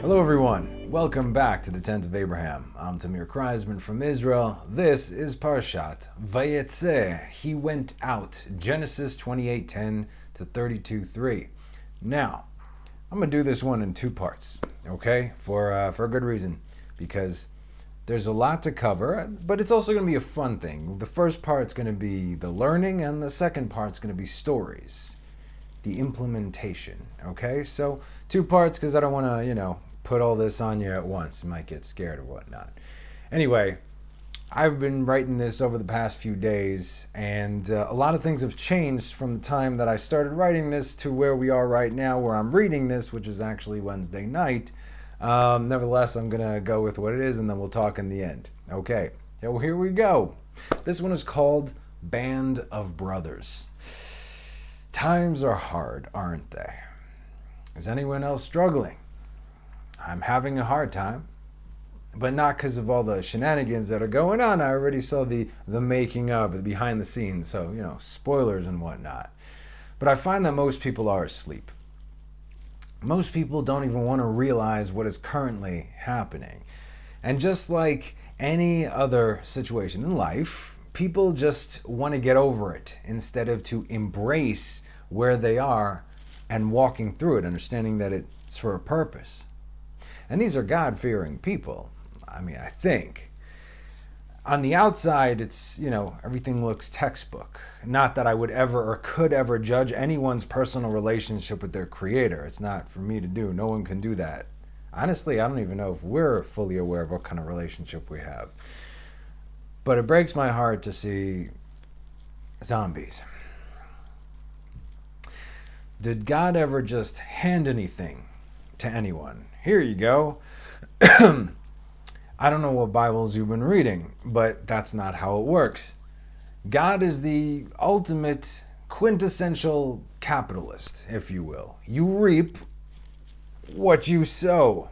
Hello everyone, welcome back to the Tent of Abraham. I'm Tamir Kreisman from Israel. This is Parashat Vayetseh. He went out, Genesis 28:10 to 32:3. Now, I'm going to do this one in two parts, okay? For a good reason, because there's a lot to cover, but it's also going to be a fun thing. The first part's going to be the learning, and the second part's going to be stories, the implementation, okay? So, two parts because I don't want to, put all this on you at once. You might get scared or whatnot. Anyway, I've been writing this over the past few days, and a lot of things have changed from the time that I started writing this to where we are right now, where I'm reading this, which is actually Wednesday night. Nevertheless, I'm going to go with what it is, and then we'll talk in the end. Okay, so here we go. This one is called Band of Brothers. Times are hard, aren't they? Is anyone else struggling? I'm having a hard time, but not because of all the shenanigans that are going on. I already saw the making of, the behind the scenes, so, spoilers and whatnot. But I find that most people are asleep. Most people don't even want to realize what is currently happening. And just like any other situation in life, people just want to get over it instead of to embrace where they are and walking through it, understanding that it's for a purpose. And these are God-fearing people. I think. On the outside, it's, everything looks textbook. Not that I would ever or could ever judge anyone's personal relationship with their Creator. It's not for me to do. No one can do that. Honestly, I don't even know if we're fully aware of what kind of relationship we have. But it breaks my heart to see zombies. Did God ever just hand anything to anyone? Here you go. I don't know what Bibles you've been reading, but that's not how it works. God is the ultimate quintessential capitalist, if you will. You reap what you sow.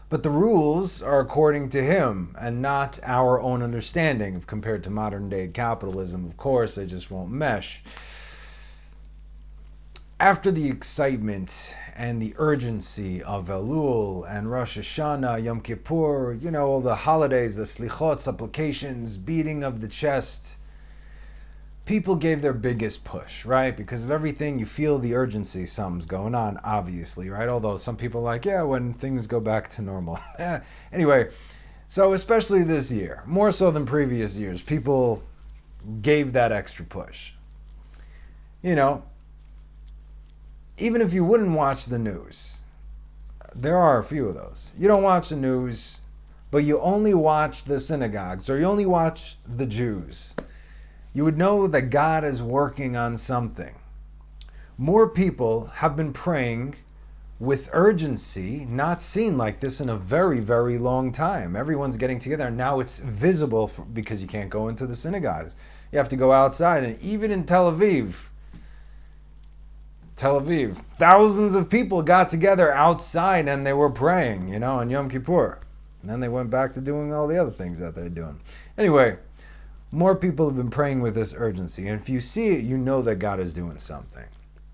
But the rules are according to him and not our own understanding. Compared to modern day capitalism, of course, they just won't mesh. After the excitement and the urgency of Elul and Rosh Hashanah, Yom Kippur, all the holidays, the slichot, supplications, beating of the chest, people gave their biggest push, right? Because of everything, you feel the urgency, something's going on, obviously, right? Although some people are like, when things go back to normal. Anyway, so especially this year, more so than previous years, people gave that extra push. Even if you wouldn't watch the news, there are a few of those. You don't watch the news, but you only watch the synagogues, or you only watch the Jews. You would know that God is working on something. More people have been praying with urgency, not seen like this in a very, very long time. Everyone's getting together, and now it's visible because you can't go into the synagogues. You have to go outside, and even in Tel Aviv, thousands of people got together outside and they were praying, on Yom Kippur. And then they went back to doing all the other things that they're doing. Anyway, more people have been praying with this urgency. And if you see it, you know that God is doing something.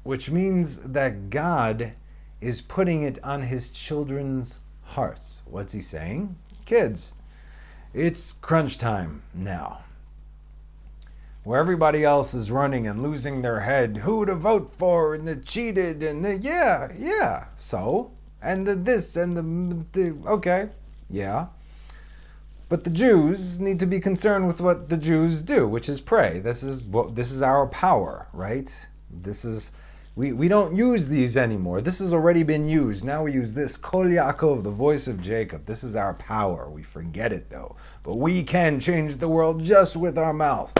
Which means that God is putting it on his children's hearts. What's he saying? Kids, it's crunch time now. Where everybody else is running and losing their head, who to vote for, and the cheated, and the so, and the this, and the okay, yeah. But the Jews need to be concerned with what the Jews do, which is pray. This is our power, right? We don't use these anymore. This has already been used. Now we use this, Kol Yaakov, the voice of Jacob. This is our power. We forget it though, but we can change the world just with our mouth.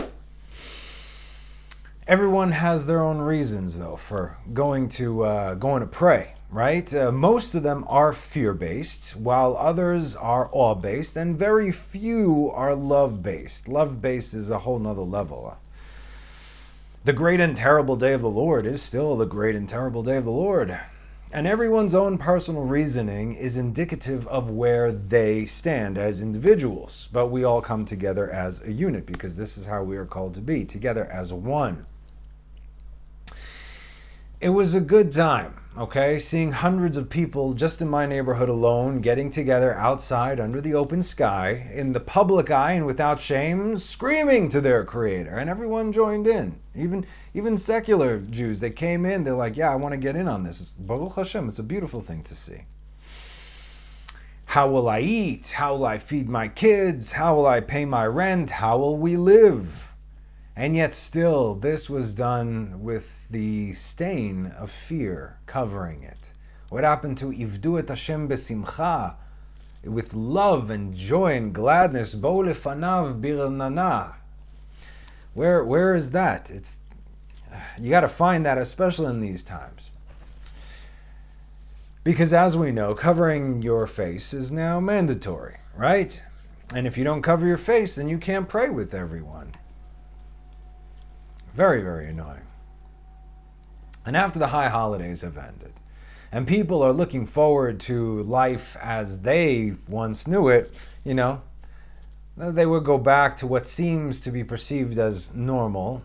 Everyone has their own reasons, though, for going to pray, right? Most of them are fear-based, while others are awe-based, and very few are love-based. Love-based is a whole nother level. The great and terrible day of the Lord is still the great and terrible day of the Lord. And everyone's own personal reasoning is indicative of where they stand as individuals. But we all come together as a unit, because this is how we are called to be, together as one. It was a good time, okay? Seeing hundreds of people just in my neighborhood alone getting together outside under the open sky, in the public eye and without shame, screaming to their creator. And everyone joined in. Even secular Jews, they came in, they're like, yeah, I want to get in on this. Baruch Hashem, it's a beautiful thing to see. How will I eat? How will I feed my kids? How will I pay my rent? How will we live? And yet still, this was done with the stain of fear covering it. What happened to Ivdu et Hashem besimcha? With love and joy and gladness, bo lefanav birnana. Where is that? You got to find that, especially in these times. Because as we know, covering your face is now mandatory, right? And if you don't cover your face, then you can't pray with everyone. Very, very annoying. And after the high holidays have ended, and people are looking forward to life as they once knew it, they will go back to what seems to be perceived as normal.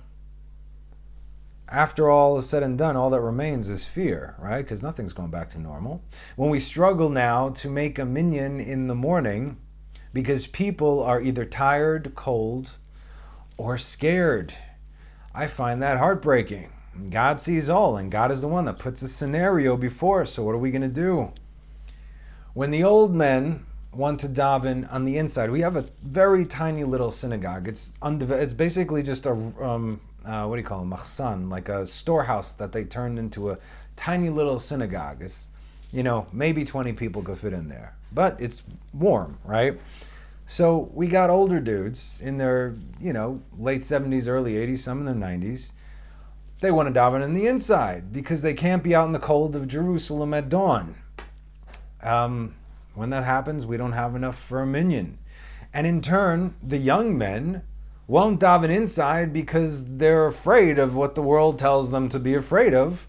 After all is said and done, all that remains is fear, right? Because nothing's going back to normal. When we struggle now to make a minyan in the morning because people are either tired, cold, or scared, I find that heartbreaking. God sees all, and God is the one that puts a scenario before us, so what are we going to do? When the old men want to daven on the inside, we have a very tiny little synagogue. It's basically just a, machsan, like a storehouse that they turned into a tiny little synagogue. It's, maybe 20 people could fit in there. But it's warm, right? So we got older dudes in their, late 70s, early 80s, some in their 90s. They want to daven on the inside because they can't be out in the cold of Jerusalem at dawn. When that happens, we don't have enough for a minyan. And in turn, the young men won't daven inside because they're afraid of what the world tells them to be afraid of.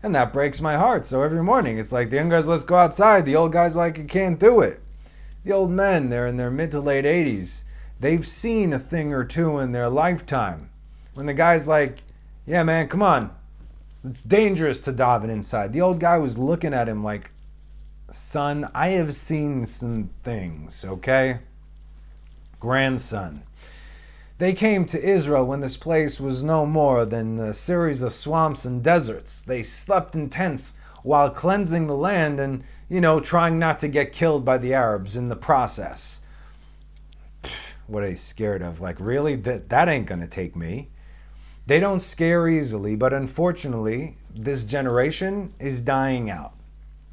And that breaks my heart. So every morning, it's like the young guys, let's go outside. The old guys like, you can't do it. The old men, they're in their mid to late 80s. They've seen a thing or two in their lifetime. When the guy's like, yeah, man, come on. It's dangerous to daven inside. The old guy was looking at him like, son, I have seen some things, okay? Grandson. They came to Israel when this place was no more than a series of swamps and deserts. They slept in tents while cleansing the land and, trying not to get killed by the Arabs in the process. What are they scared of? Like, really? That ain't gonna take me. They don't scare easily, but unfortunately, this generation is dying out.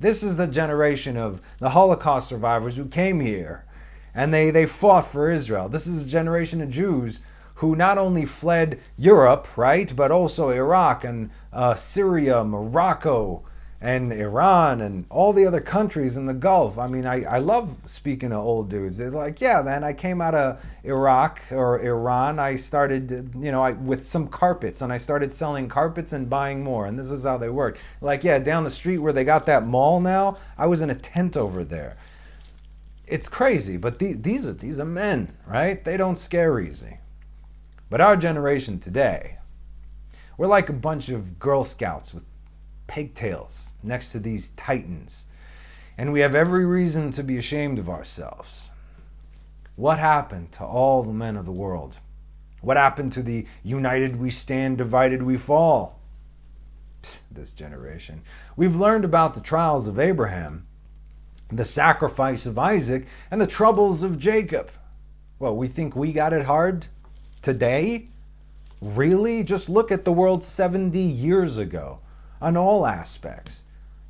This is the generation of the Holocaust survivors who came here and they fought for Israel. This is a generation of Jews who not only fled Europe, right, but also Iraq and Syria, Morocco, and Iran and all the other countries in the Gulf. I mean, I love speaking to old dudes. They're like, yeah, man, I came out of Iraq or Iran. I started, with some carpets, and I started selling carpets and buying more. And this is how they work. Like, yeah, down the street where they got that mall now, I was in a tent over there. It's crazy, but these are men, right? They don't scare easy. But our generation today, we're like a bunch of Girl Scouts with pigtails next to these titans. And we have every reason to be ashamed of ourselves. What happened to all the men of the world? What happened to the united we stand, divided we fall? This generation. We've learned about the trials of Abraham, the sacrifice of Isaac, and the troubles of Jacob. Well, we think we got it hard today? Really? Just look at the world 70 years ago. On all aspects.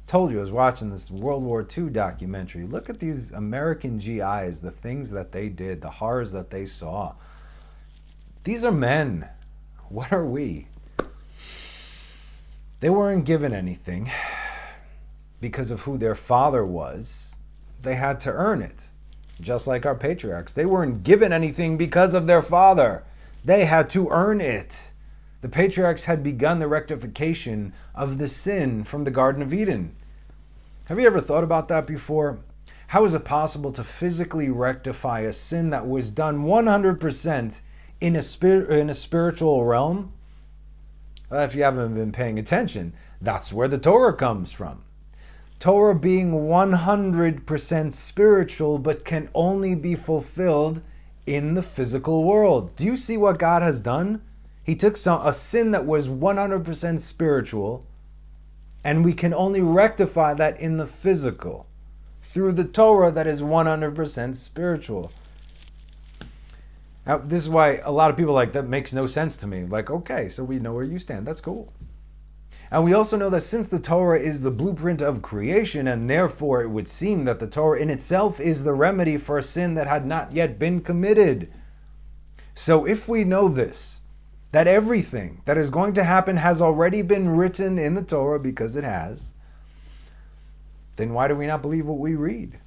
Told you I was watching this World War II documentary. Look at these American GIs, the things that they did, the horrors that they saw. These are men. What are we? They weren't given anything because of who their father was. They had to earn it. Just like our patriarchs. They weren't given anything because of their father. They had to earn it. The patriarchs had begun the rectification of the sin from the Garden of Eden. Have you ever thought about that before? How is it possible to physically rectify a sin that was done 100% in a spiritual realm? If you haven't been paying attention, that's where the Torah comes from. Torah being 100% spiritual, but can only be fulfilled in the physical world. Do you see what God has done? He took a sin that was 100% spiritual, and we can only rectify that in the physical through the Torah that is 100% spiritual. Now, this is why a lot of people that makes no sense to me. Like, okay, so we know where you stand. That's cool. And we also know that since the Torah is the blueprint of creation, and therefore it would seem that the Torah in itself is the remedy for a sin that had not yet been committed. So if we know this, that everything that is going to happen has already been written in the Torah, because it has, then why do we not believe what we read?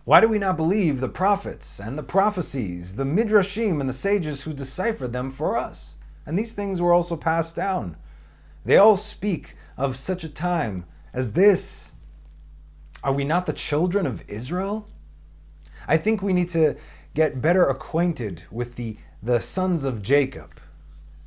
Why do we not believe the prophets and the prophecies, the midrashim and the sages who deciphered them for us? And these things were also passed down. They all speak of such a time as this. Are we not the children of Israel? I think we need to get better acquainted with the sons of Jacob.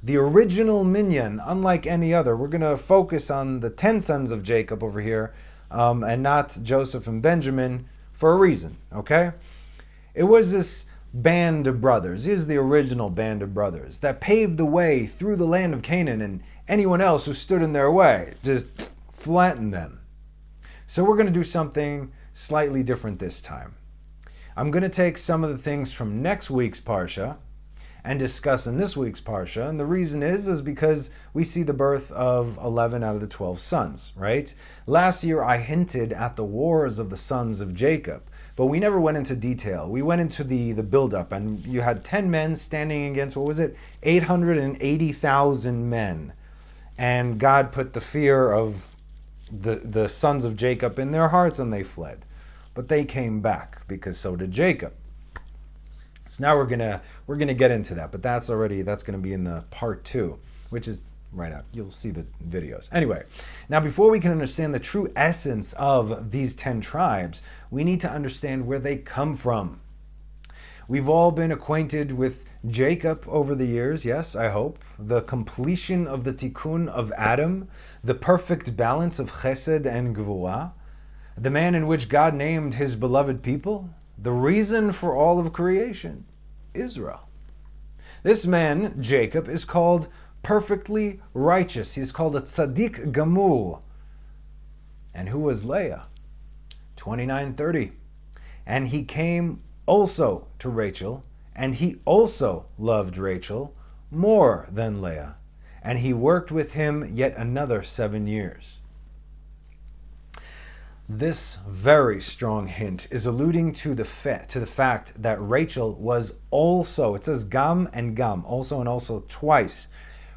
The original minyan, unlike any other. We're going to focus on the 10 sons of Jacob over here, and not Joseph and Benjamin, for a reason, okay? It was this band of brothers. Here's the original band of brothers that paved the way through the land of Canaan, and anyone else who stood in their way just flattened them. So we're going to do something slightly different this time. I'm going to take some of the things from next week's Parsha and discuss in this week's Parsha. And the reason is because we see the birth of 11 out of the 12 sons, right? Last year I hinted at the wars of the sons of Jacob, but we never went into detail. We went into the buildup, and you had 10 men standing against, 880,000 men. And God put the fear of the sons of Jacob in their hearts, and they fled. But they came back, because so did Jacob. So now we're gonna get into that, but that's gonna be in the part 2, which is right out. You'll see the videos. Anyway, now before we can understand the true essence of these 10 tribes, we need to understand where they come from. We've all been acquainted with Jacob over the years, yes, I hope. The completion of the tikkun of Adam, the perfect balance of chesed and gvura, the man in which God named his beloved people, the reason for all of creation, Israel. This man, Jacob, is called perfectly righteous. He's called a tzaddik gamur. And who was Leah? 29:30. And he came also to Rachel, and he also loved Rachel more than Leah. And he worked with him yet another 7 years. This very strong hint is alluding to the fact that Rachel was also, it says gam and gam, also and also twice.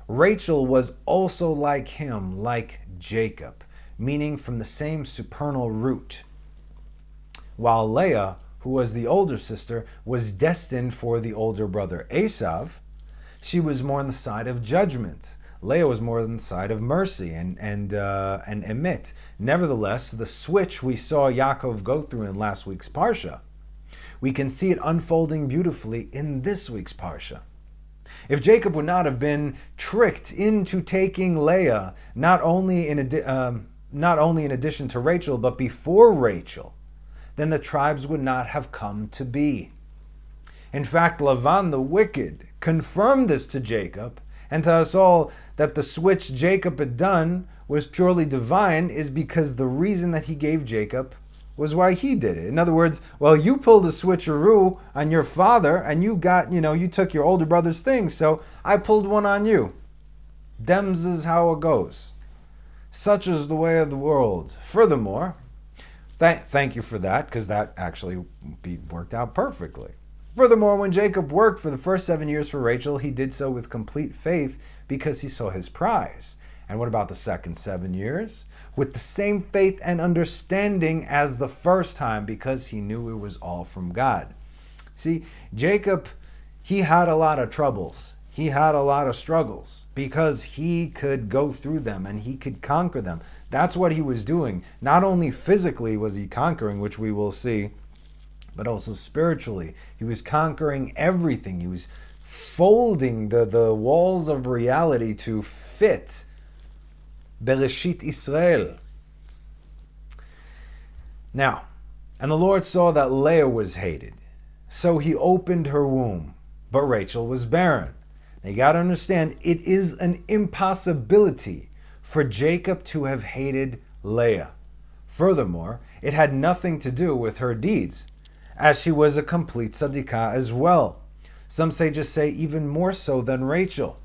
Rachel was also like him, like Jacob, meaning from the same supernal root. While Leah, who was the older sister, was destined for the older brother Esav, she was more on the side of judgment. Leah was more on the side of mercy and emet. Nevertheless, the switch we saw Yaakov go through in last week's Parsha, we can see it unfolding beautifully in this week's Parsha. If Jacob would not have been tricked into taking Leah, not only in addition to Rachel, but before Rachel, then the tribes would not have come to be. In fact, Lavan the wicked confirmed this to Jacob and to us all, that the switch Jacob had done was purely divine, is because the reason that he gave Jacob was why he did it. In other words, well, you pulled a switcheroo on your father and you took your older brother's things, so I pulled one on you. Dems is how it goes. Such is the way of the world. Furthermore, thank you for that, because that actually worked out perfectly. Furthermore, when Jacob worked for the first 7 years for Rachel, he did so with complete faith because he saw his prize. And what about the second 7 years? With the same faith and understanding as the first time, because he knew it was all from God. See, Jacob, he had a lot of troubles. He had a lot of struggles because he could go through them and he could conquer them. That's what he was doing. Not only physically was he conquering, which we will see, but also spiritually. He was conquering everything. He was folding the walls of reality to fit Bereshit Israel. Now, and the Lord saw that Leah was hated, so he opened her womb, but Rachel was barren. Now you got to understand, it is an impossibility for Jacob to have hated Leah. Furthermore, it had nothing to do with her deeds, as she was a complete tzadikah as well. Some just say even more so than Rachel.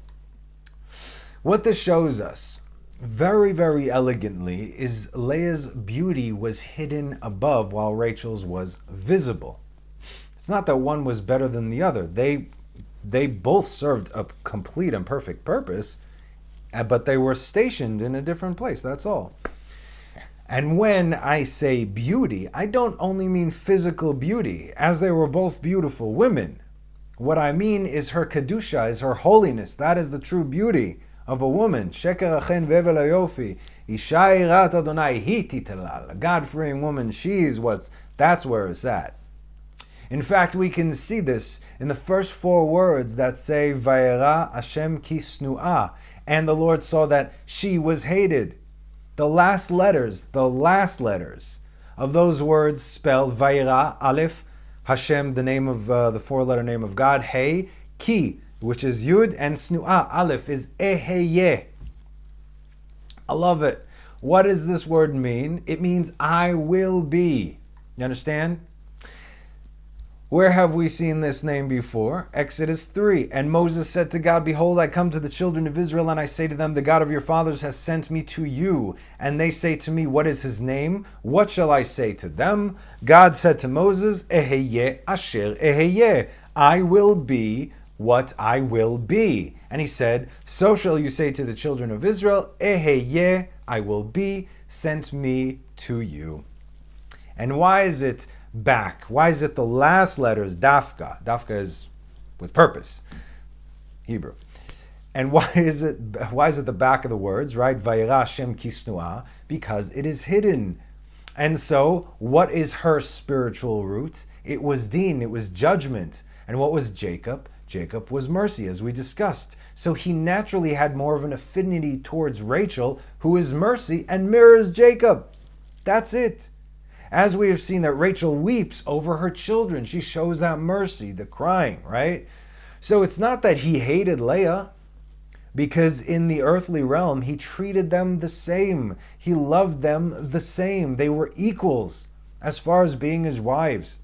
What this shows us, very, very elegantly, is Leah's beauty was hidden above while Rachel's was visible. It's not that one was better than the other. They both served a complete and perfect purpose, but they were stationed in a different place, that's all. And when I say beauty, I don't only mean physical beauty, as they were both beautiful women. What I mean is her kedusha, is her holiness. That is the true beauty of a woman. Sheker achen vevel hayofi. Isha yirat Adonai hi titelal. A God-fearing woman, that's where it's at. In fact, we can see this in the first 4 words that say, Vayera Hashem ki snu'ah. And the Lord saw that she was hated. The last letters of those words spell Vayera, Aleph, Hashem, the name of the 4-letter name of God, Hey, Ki, which is Yud, and Snu'ah, Aleph, is Eheye. I love it. What does this word mean? It means I will be. You understand? Where have we seen this name before? Exodus 3. And Moses said to God, Behold, I come to the children of Israel, and I say to them, The God of your fathers has sent me to you. And they say to me, What is his name? What shall I say to them? God said to Moses, Eheye asher eheye. I will be what I will be. And he said, So shall you say to the children of Israel, Eheye, I will be, sent me to you. And why is it back? Why is it the last letters, dafka? Dafka is with purpose, Hebrew. And why is it the back of the words, right? Vayera Hashem ki snu'ah, because it is hidden. And so, what is her spiritual root? It was din, it was judgment. And what was Jacob? Jacob was mercy, as we discussed. So he naturally had more of an affinity towards Rachel, who is mercy and mirrors Jacob. That's it. As we have seen that Rachel weeps over her children, she shows that mercy, the crying, right? So it's not that he hated Leah, because in the earthly realm, he treated them the same. He loved them the same. They were equals as far as being his wives.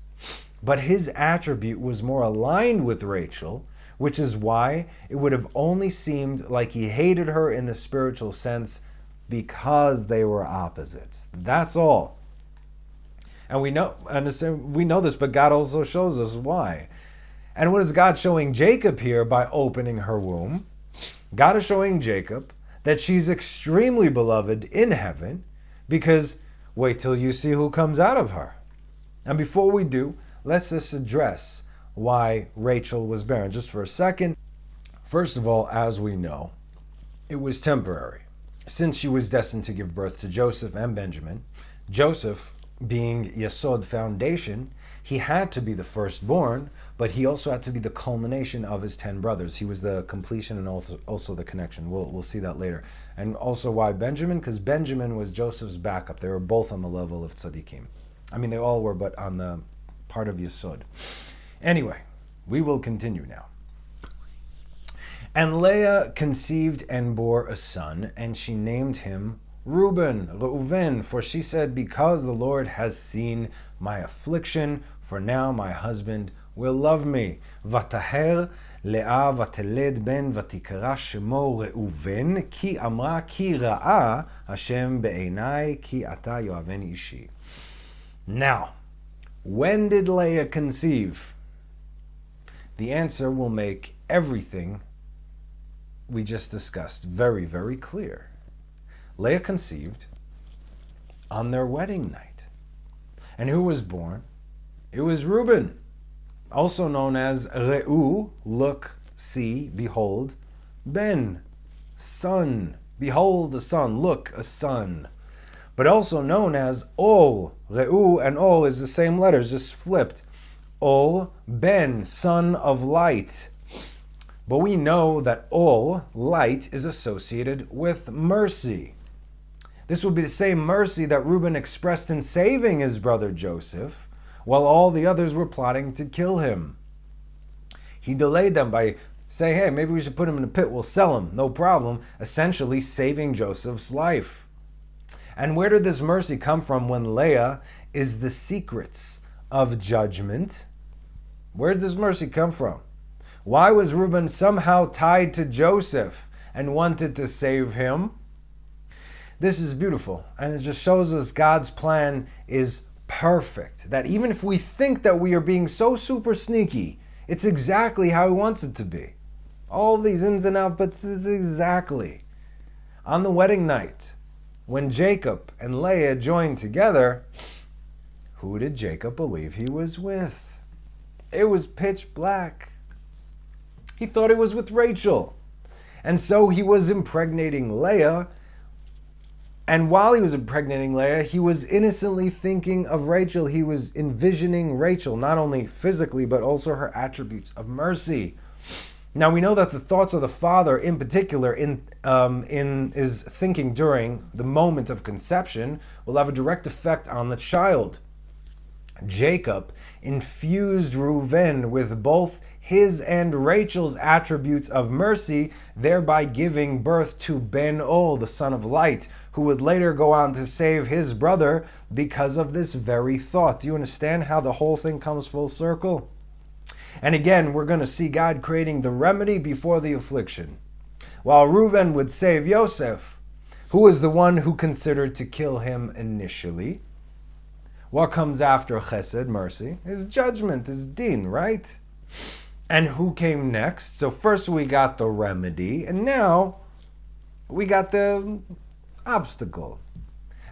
But his attribute was more aligned with Rachel, which is why it would have only seemed like he hated her in the spiritual sense because they were opposites. That's all. And we know this, but God also shows us why. And what is God showing Jacob here by opening her womb? God is showing Jacob that she's extremely beloved in heaven, because wait till you see who comes out of her. And before we do, let's just address why Rachel was barren just for a second. First of all, as we know, it was temporary. Since she was destined to give birth to Joseph and Benjamin, Joseph, being Yesod, foundation, he had to be the firstborn, but he also had to be the culmination of his 10 brothers. He was the completion and also the connection. We'll see that later. And also why Benjamin? Because Benjamin was Joseph's backup. They were both on the level of tzaddikim. I mean, they all were, but on the part of Yesod. Anyway, we will continue now. And Leah conceived and bore a son, and she named him Reuven, for she said, Because the Lord has seen my affliction, for now my husband will love me. Vataher Leah vateled ben vatikra shemo Reuven, ki amra ki ra'a Hashem be'enai ki ata yoaveni ishi. Now, when did Leah conceive? The answer will make everything we just discussed very, very clear. Leah conceived on their wedding night. And who was born? It was Reuben, also known as Re'u, look, see, behold, Ben, son, behold a son, look, a son. But also known as Ol. Re'u and Ol is the same letters, just flipped. Ol, Ben, son of light. But we know that all light is associated with mercy. This would be the same mercy that Reuben expressed in saving his brother Joseph, while all the others were plotting to kill him. He delayed them by saying, hey, maybe we should put him in a pit, we'll sell him, no problem, essentially saving Joseph's life. And where did this mercy come from when Leah is the secrets of judgment? Where did this mercy come from? Why was Reuben somehow tied to Joseph and wanted to save him? This is beautiful, and it just shows us God's plan is perfect. That even if we think that we are being so super sneaky, it's exactly how He wants it to be. All these ins and outs, but it's exactly. On the wedding night, when Jacob and Leah joined together, who did Jacob believe he was with? It was pitch black. He thought it was with Rachel. And so he was impregnating Leah. And while he was impregnating Leah, he was innocently thinking of Rachel. He was envisioning Rachel, not only physically, but also her attributes of mercy. Now we know that the thoughts of the father, in particular, in his thinking during the moment of conception, will have a direct effect on the child. Jacob infused Reuven with both his and Rachel's attributes of mercy, thereby giving birth to Ben-Ol, the son of light, who would later go on to save his brother because of this very thought. Do you understand how the whole thing comes full circle? And again, we're going to see God creating the remedy before the affliction. While Reuben would save Yosef, who was the one who considered to kill him initially, what comes after chesed, mercy, is judgment, is din, right? And who came next? So first we got the remedy, and now we got the obstacle.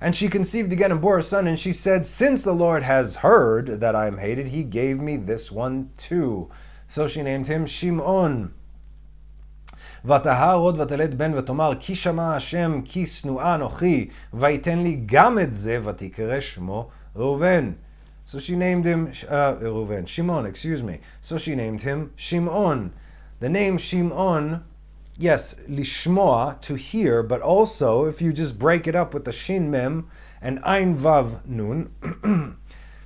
And she conceived again and bore a son, and she said, since the Lord has heard that I am hated, He gave me this one too. So she named him Shimon. ותהר עוד ותלד בן ותאמר כי שמע השם כי שנואה אנוכי ויתן לי גם את זה ותקרא שמו ראובן. So she named him Shimon, So she named him Shimon. The name Shimon, yes, lishmoa, to hear, but also if you just break it up with the shin mem and ein vav nun,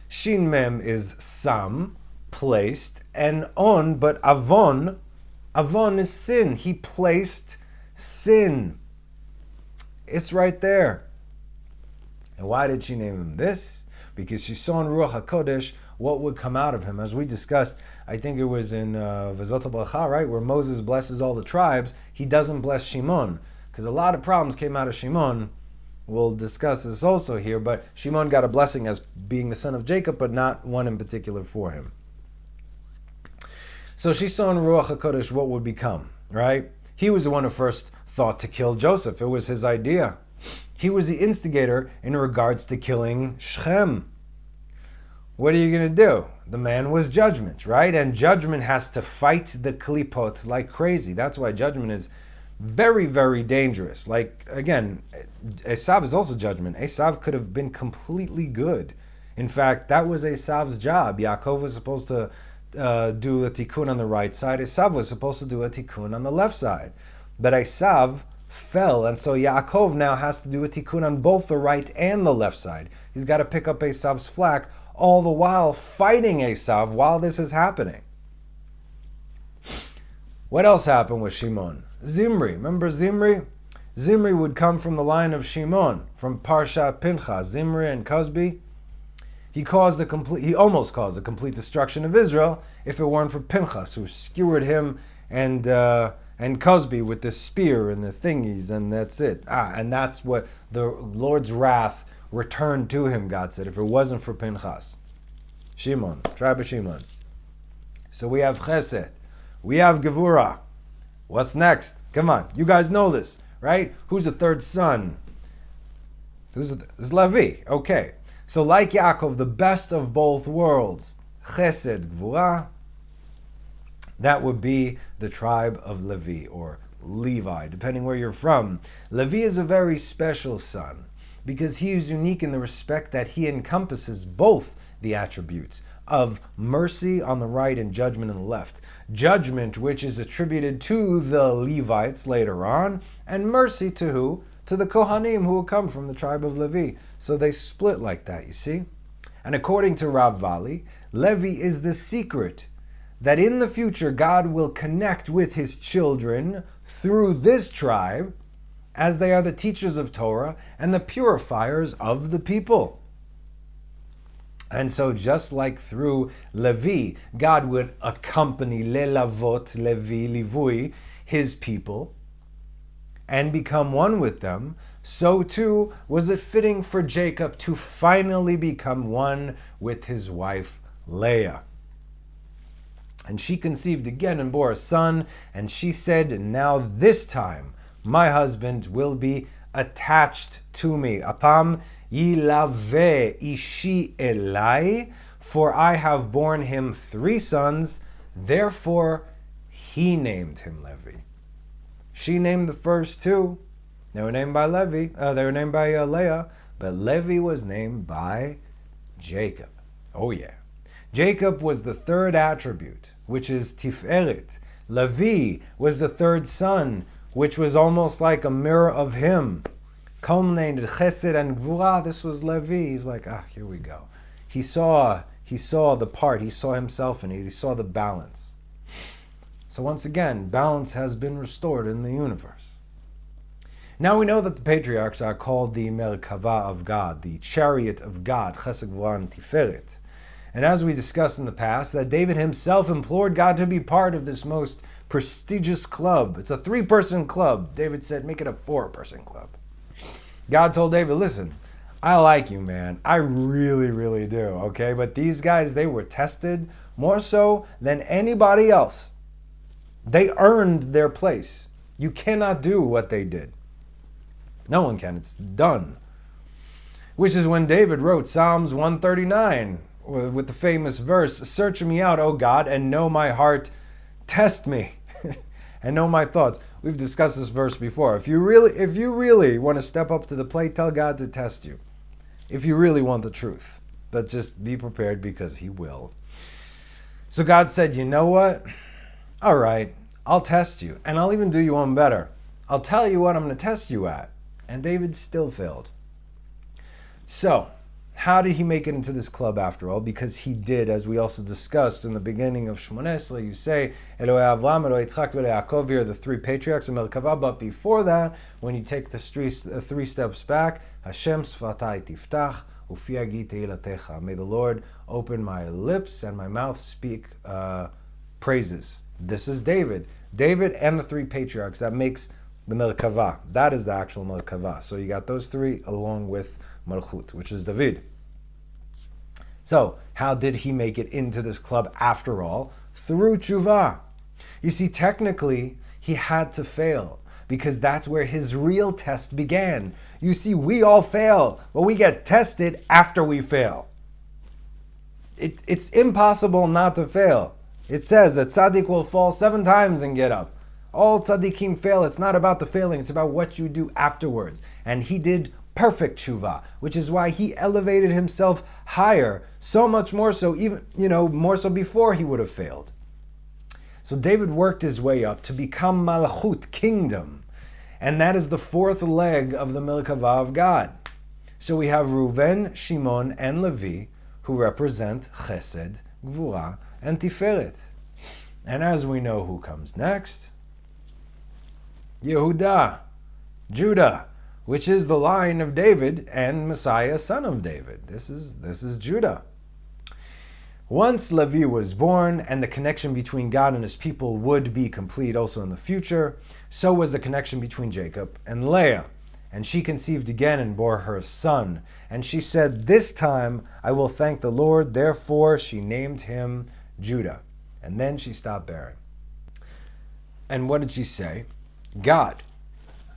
shin mem is sam, placed, and on, but avon is sin. He placed sin. It's right there. And why did she name him this? Because she saw in Ruach HaKodesh what would come out of him. As we discussed, I think it was in V'zot HaBracha, right, where Moses blesses all the tribes, he doesn't bless Shimon, because a lot of problems came out of Shimon. We'll discuss this also here, but Shimon got a blessing as being the son of Jacob, but not one in particular for him. So she saw in Ruach HaKodesh what would become, right? He was the one who first thought to kill Joseph. It was his idea. He was the instigator in regards to killing Shechem. What are you going to do? The man was judgment, right? And judgment has to fight the klipot like crazy. That's why judgment is very, very dangerous. Like, again, Esav is also judgment. Esav could have been completely good. In fact, that was Esav's job. Yaakov was supposed to do a tikkun on the right side. Esav was supposed to do a tikkun on the left side. But Esav fell, and so Yaakov now has to do a tikkun on both the right and the left side. He's got to pick up Esav's flack, all the while fighting Esav while this is happening. What else happened with Shimon? Zimri. Remember Zimri? Zimri would come from the line of Shimon, from Parshat Pinchas. Zimri and Cosby. He almost caused a complete destruction of Israel if it weren't for Pinchas, who skewered him and Cosby with the spear and the thingies, and that's it. And that's what the Lord's wrath returned to him, God said, if it wasn't for Pinchas. Shimon, tribe of Shimon. So we have Chesed. We have Gevurah. What's next? Come on, you guys know this, right? Who's the third son? It's Levi. Okay. So like Yaakov, the best of both worlds, Chesed, Gevurah, that would be the tribe of Levi, or Levi, depending where you're from. Levi is a very special son, because he is unique in the respect that he encompasses both the attributes of mercy on the right and judgment on the left. Judgment, which is attributed to the Levites later on, and mercy to who? To the Kohanim, who will come from the tribe of Levi. So they split like that, you see? And according to Rav Vali, Levi is the secret that in the future God will connect with his children through this tribe, as they are the teachers of Torah and the purifiers of the people. And so just like through Levi, God would accompany lelavot, Levi, livui, his people, and become one with them, so too was it fitting for Jacob to finally become one with his wife Leah. And she conceived again and bore a son, and she said, now this time my husband will be attached to me. Apam yilave ishi elai, for I have borne him 3 sons, therefore he named him Levi. She named the first 2. They were named by Levi. They were named by Leah, but Levi was named by Jacob. Oh yeah. Jacob was the 3rd attribute, which is Tiferet. Levi was the 3rd son, which was almost like a mirror of him. Culminated Chesed and Gvura. This was Levi. He's like, here we go. He saw the part. He saw himself in it. He saw the balance. So once again, balance has been restored in the universe. Now we know that the patriarchs are called the Merkava of God, the chariot of God, Chesed, Gvura, and Tiferet. And as we discussed in the past, that David himself implored God to be part of this most prestigious club. It's a 3-person club. David said, make it a 4-person club. God told David, listen, I like you, man. I really, really do, okay? But these guys, they were tested more so than anybody else. They earned their place. You cannot do what they did. No one can. It's done. Which is when David wrote Psalms 139 with the famous verse, search me out, O God, and know my heart. Test me and know my thoughts. We've discussed this verse before. If you really want to step up to the plate, tell God to test you. If you really want the truth. But just be prepared because he will. So God said, you know what? All right, I'll test you. And I'll even do you one better. I'll tell you what I'm going to test you at. And David still failed. So, how did he make it into this club after all? Because he did, as we also discussed in the beginning of Shmoneh Esrei, you say, Eloi Avram, Eloi Yitzchak, Eloi Yaakov, here are the 3 patriarchs of Merkava. But before that, when you take the 3 steps back, Hashem Sfatai Tiftach, Ufi Agi Teilatecha. May the Lord open my lips and my mouth speak praises. This is David. David and the 3 patriarchs. That makes the Merkava. That is the actual Merkava. So you got those 3 along with Malchut, which is David. So, how did he make it into this club after all? Through tshuva. You see, technically, he had to fail, because that's where his real test began. You see, we all fail, but we get tested after we fail. It's impossible not to fail. It says a tzaddik will fall 7 times and get up. All tzaddikim fail. It's not about the failing, it's about what you do afterwards. And he did perfect tshuva, which is why he elevated himself higher, so much more so, even, more so before he would have failed. So David worked his way up to become Malchut, kingdom, and that is the 4th leg of the Merkava of God. So we have Reuven, Shimon, and Levi, who represent Chesed, Gvura, and Tiferet. And as we know who comes next, Yehuda, Judah, which is the line of David and Messiah, son of David. This is Judah. Once Levi was born and the connection between God and his people would be complete also in the future, so was the connection between Jacob and Leah. And she conceived again and bore her a son. And she said, this time I will thank the Lord. Therefore she named him Judah. And then she stopped bearing. And what did she say? God.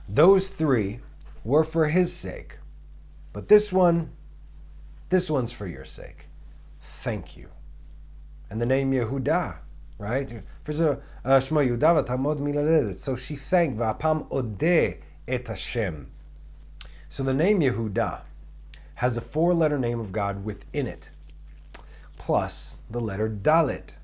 Those 3 were for his sake. But this one's for your sake. Thank you. And the name Yehuda, right? So she thanked, V'apam odeh et Hashem. So the name Yehuda has a 4-letter name of God within it. plus the letter Dalit.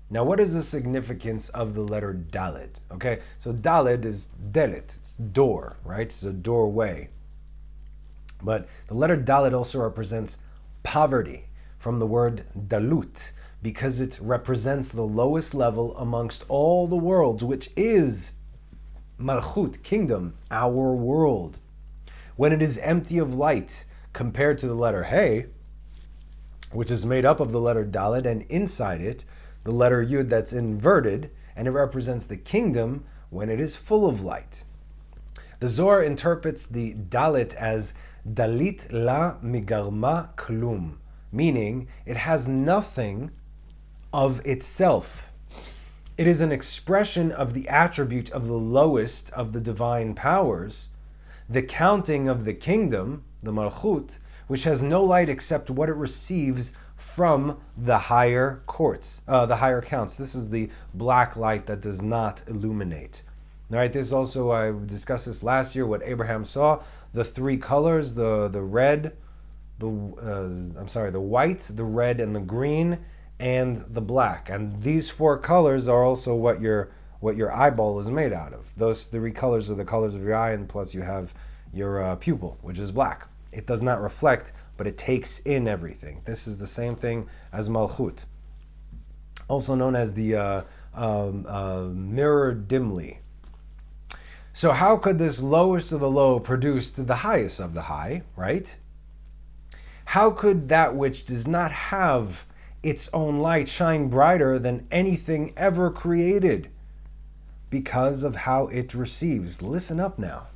Now, what is the significance of the letter Dalit? Okay, so Dalit is Dalit, it's door, right? It's a doorway. But the letter Dalit also represents poverty, from the word Dalut, because it represents the lowest level amongst all the worlds, which is Malchut, kingdom, our world. When it is empty of light, compared to the letter Hey, which is made up of the letter Dalit, and inside it, the letter Yud that's inverted, and it represents the kingdom when it is full of light. The Zohar interprets the Dalit as Dalit la migarma klum, meaning it has nothing of itself. It is an expression of the attribute of the lowest of the divine powers, the counting of the kingdom, the Malchut, which has no light except what it receives from the higher courts, the higher counts. This is the black light that does not illuminate. All right, this is also, I discussed this last year, what Abraham saw, the three colors, the red, the white, the red, and the green, and the black. And these four colors are also what your eyeball is made out of. Those three colors are the colors of your eye, and plus you have your pupil, which is black. It does not reflect, but it takes in everything. This is the same thing as Malchut, also known as the mirror dimly. So how could this lowest of the low produce the highest of the high, right? How could that which does not have its own light shine brighter than anything ever created? Because of how it receives. Listen up now.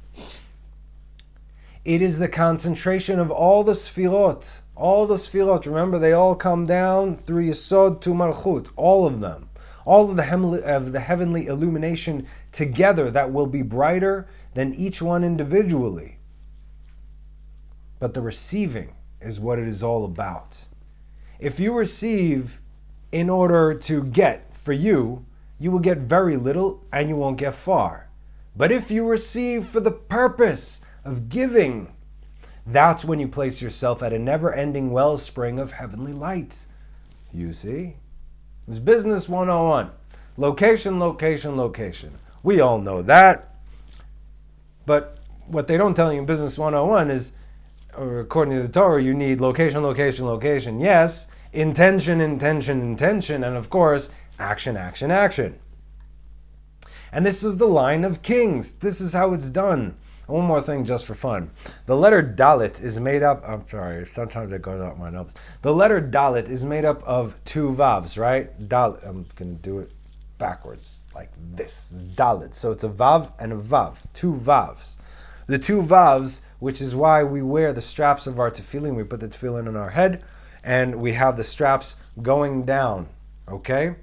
It is the concentration of all the Sfirot. All the Sfirot, remember, they all come down through Yesod to Malchut. All of them. All of the heavenly illumination together that will be brighter than each one individually. But the receiving is what it is all about. If you receive in order to get for you, you will get very little and you won't get far. But if you receive for the purpose of giving, that's when you place yourself at a never-ending wellspring of heavenly light. You see? It's business 101. Location, location, location. We all know that. But what they don't tell you in business 101 is, or according to the Torah, you need location, location, location. Yes, intention, intention, intention, and of course, action, action, action. And this is the line of kings. This is how it's done. One more thing just for fun. The letter Dalit is made up, sometimes it goes out my notes. The letter Dalit is made up of two vavs, right? Dalit, I'm going to do it backwards, like this. It's Dalit. So it's a vav and a vav, two vavs. The two vavs, which is why we wear the straps of our tefillin. We put the tefillin on our head, and we have the straps going down, okay?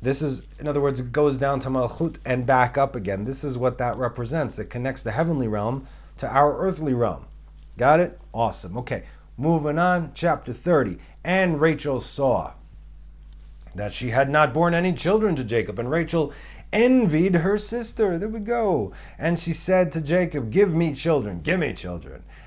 This is, in other words, it goes down to Malchut and back up again. This is what that represents. It connects the heavenly realm to our earthly realm. Got it? Awesome. Okay, moving on, chapter 30. And Rachel saw that she had not borne any children to Jacob, and Rachel envied her sister. There we go. And she said to Jacob, give me children,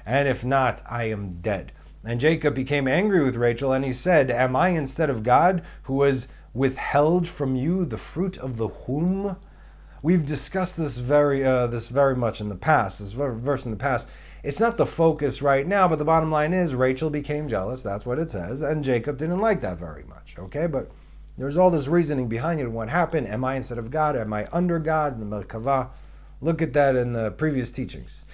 and if not, I am dead. And Jacob became angry with Rachel, and he said, am I instead of God, who has withheld from you the fruit of the womb? We've discussed this very much in the past, this verse in the past. It's not the focus right now, but the bottom line is Rachel became jealous, that's what it says, and Jacob didn't like that very much, okay? But there's all this reasoning behind it, what happened, am I instead of God, am I under God, the Merkavah? Look at that in the previous teachings,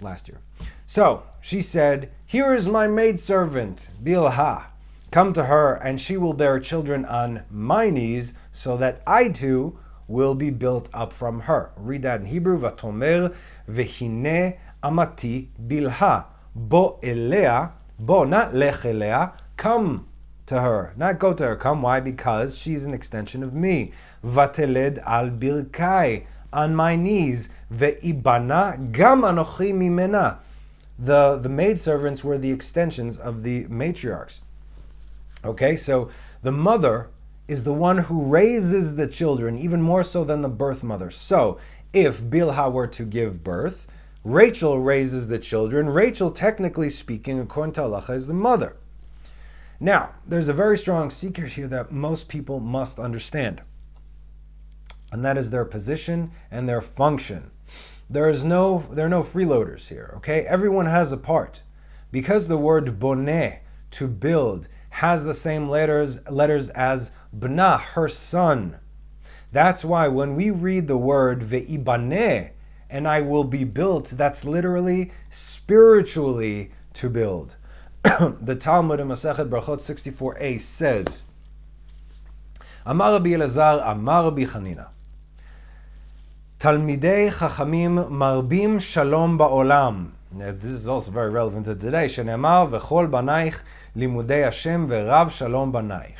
last year. So, she said, here is my maidservant, Bilhah. Come to her, and she will bear children on my knees, so that I too will be built up from her. Read that in Hebrew. Vatomer vehine amati bilha bo elea, bo, not lech elea, come to her, not go to her. Come, why? Because she's an extension of me. Vateled al birkai, on my knees. Ve'ibana gam anochi mimena. The maidservants were the extensions of the matriarchs. Okay, so the mother is the one who raises the children, even more so than the birth mother. So, if Bilhah were to give birth, Rachel raises the children. Rachel, technically speaking, according to halacha, is the mother. Now, there's a very strong secret here that most people must understand, and that is their position and their function. There are no freeloaders here, okay? Everyone has a part. Because the word boneh, to build, has the same letters as bnah, her son. That's why when we read the word ve'ibaneh, and I will be built, that's literally spiritually to build. The Talmud in Masechet Brachot 64a says, Amar Rabbi Elazar, Amar Rabbi Chanina, Talmidei Chachamim Marbim Shalom Ba'olam. This is also very relevant to today. Shenemar V'chol Banaich Limudei Hashem V'rav Shalom Banaich.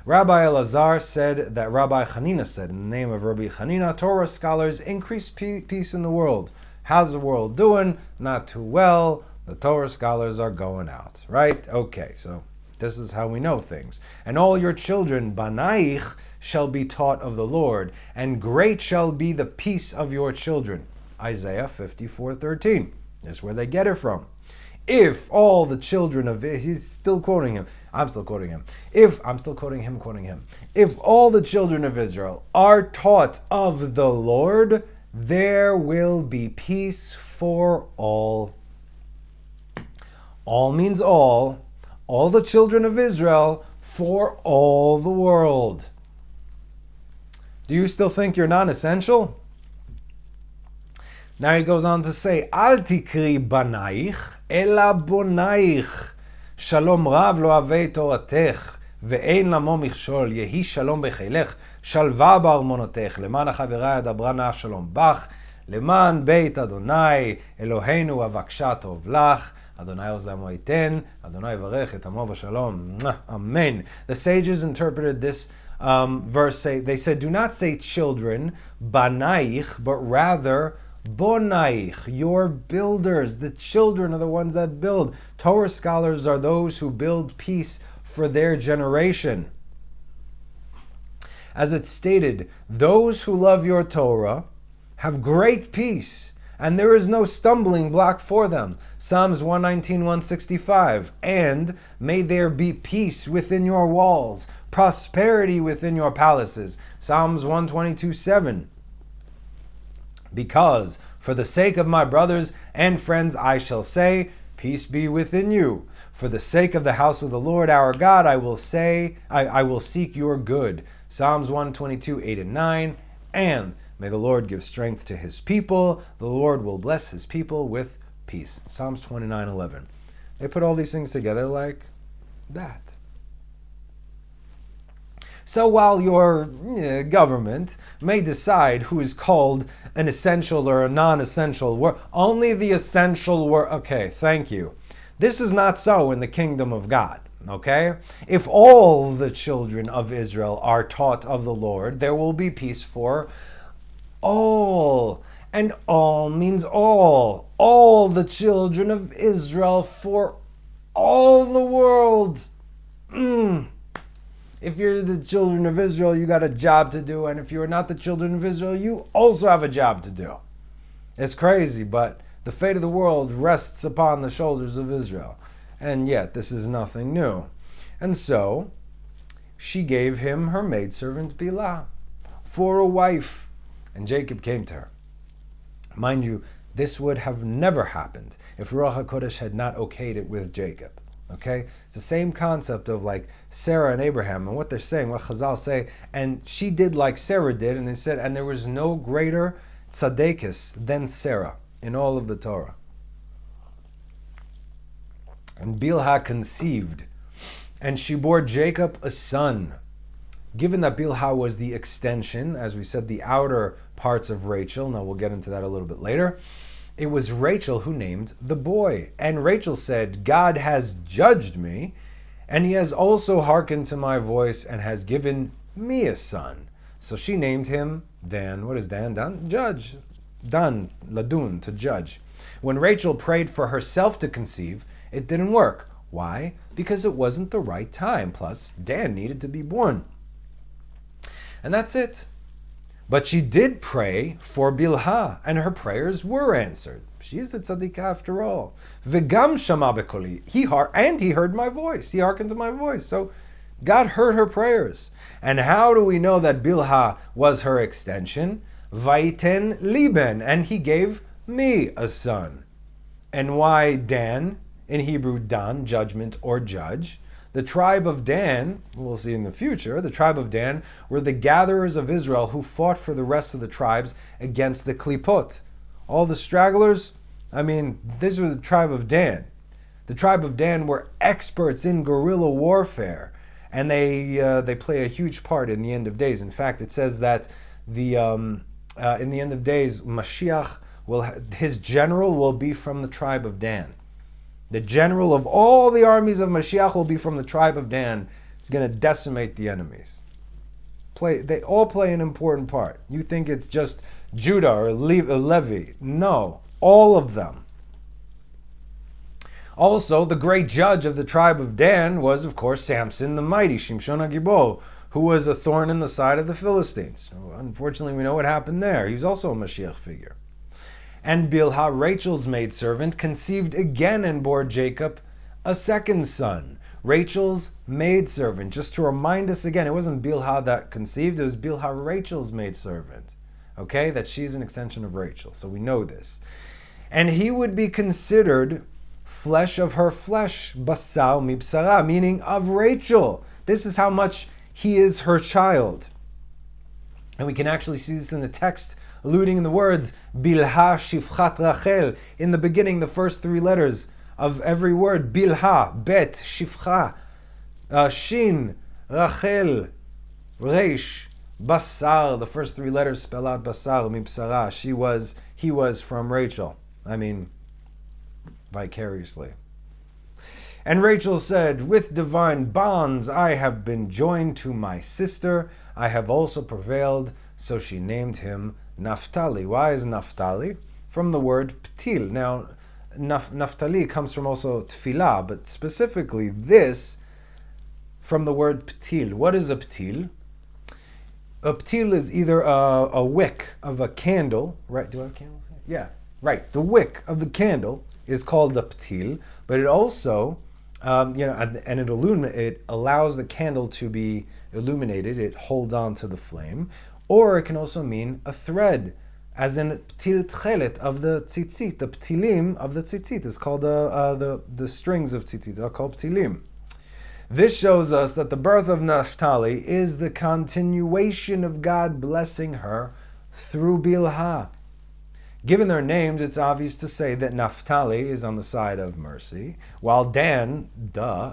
Rabbi Elazar said that Rabbi Chanina said, in the name of Rabbi Chanina, Torah scholars increase peace in the world. How's the world doing? Not too well. The Torah scholars are going out, right? Okay, so this is how we know things. And all your children, Banaich, shall be taught of the Lord, and great shall be the peace of your children. Isaiah 54:13. That's where they get it from. If all the children of he's still quoting him. I'm still quoting him. I'm still quoting him. If all the children of Israel are taught of the Lord, there will be peace for all. All means all the children of Israel, for all the world. Do you still think you're non-essential? Now he goes on to say, Al tikri banaich, ela bonaich. Shalom rav lo avei toratech, ve'ein lamo michshol, yehi shalom bechilech, shalva barmonotech, leman ha'chavirai adabra na shalom bach, leman beit Adonai, Eloheinu avaksha tov lach, Adonai ozlamo iten, Adonai varech et amo v'shalom. Amen. The sages interpreted this verse, they said, do not say children, banaich, but rather bonaich, your builders. The children are the ones that build. Torah scholars are those who build peace for their generation. As it's stated, those who love your Torah have great peace, and there is no stumbling block for them. Psalms 119, 165. And may there be peace within your walls, prosperity within your palaces. Psalms 122, 7. Because for the sake of my brothers and friends I shall say, peace be within you. For the sake of the house of the Lord our God I will say, I will seek your good. Psalms 122, 8 and 9. And may the Lord give strength to his people. The Lord will bless his people with peace. Psalms 29, 11. They put all these things together like that. So while your government may decide who is called an essential or a non-essential worker, only the essential worker. Okay, thank you. This is not so in the kingdom of God. Okay? If all the children of Israel are taught of the Lord, there will be peace for all. And all means all. All the children of Israel for all the world. If you're the children of Israel, you got a job to do. And if you're not the children of Israel, you also have a job to do. It's crazy, but the fate of the world rests upon the shoulders of Israel. And yet, this is nothing new. And so, she gave him her maidservant Bilhah for a wife. And Jacob came to her. Mind you, this would have never happened if Ruach HaKodesh had not okayed it with Jacob. Okay? It's the same concept of like Sarah and Abraham and what they're saying, what Chazal say, and she did like Sarah did, and they said, and there was no greater tzadekis than Sarah in all of the Torah. And Bilhah conceived, and she bore Jacob a son. Given that Bilhah was the extension, as we said, the outer parts of Rachel, now we'll get into that a little bit later, it was Rachel who named the boy. And Rachel said, God has judged me, and he has also hearkened to my voice and has given me a son. So she named him Dan. What is Dan? Dan? Judge. Dan, ladun, to judge. When Rachel prayed for herself to conceive, it didn't work. Why? Because it wasn't the right time. Plus, Dan needed to be born. And that's it. But she did pray for Bilhah, and her prayers were answered. She is a tzadikah after all. V'gam shama bekoli. He heard my voice. He hearkened to my voice. So God heard her prayers. And how do we know that Bilhah was her extension? Vaiten liben, and he gave me a son. And why Dan? In Hebrew, Dan, judgment or judge. The tribe of Dan, we'll see in the future, the tribe of Dan were the gatherers of Israel who fought for the rest of the tribes against the Klipot. All the stragglers, these were the tribe of Dan. The tribe of Dan were experts in guerrilla warfare, and they play a huge part in the end of days. In fact, it says that in the end of days, Mashiach, his general will be from the tribe of Dan. The general of all the armies of Mashiach will be from the tribe of Dan. He's going to decimate the enemies. They all play an important part. You think it's just Judah or Levi. No, all of them. Also, the great judge of the tribe of Dan was, of course, Samson the mighty, Shimshon HaGibor, who was a thorn in the side of the Philistines. Unfortunately, we know what happened there. He was also a Mashiach figure. And Bilhah, Rachel's maidservant, conceived again and bore Jacob a second son. Rachel's maidservant. Just to remind us again, it wasn't Bilhah that conceived, it was Bilhah, Rachel's maidservant. Okay, that she's an extension of Rachel. So we know this. And he would be considered flesh of her flesh, basar mibsara, meaning of Rachel. This is how much he is her child. And we can actually see this in the text, alluding in the words, Bilha shifchat Rachel. In the beginning, the first three letters of every word, Bilha, Bet, Shifcha, Shin, Rachel, Reish, Basar. The first three letters spell out Basar, Mipsara. He was from Rachel. Vicariously. And Rachel said, with divine bonds I have been joined to my sister. I have also prevailed. So she named him Naphtali. Why is Naphtali? From the word ptil. Now, Naphtali comes from also tfilah, but specifically this from the word ptil. What is a ptil? A ptil is either a wick of a candle, right? Do I have candles here? Yeah, right. The wick of the candle is called a ptil, but it also, it allows the candle to be illuminated. It holds on to the flame. Or it can also mean a thread, as in ptil tchelet of the tzitzit. The ptilim of the tzitzit is called the strings of tzitzit are called ptilim. This shows us that the birth of Naphtali is the continuation of God blessing her through Bilhah. Given their names, it's obvious to say that Naphtali is on the side of mercy, while Dan,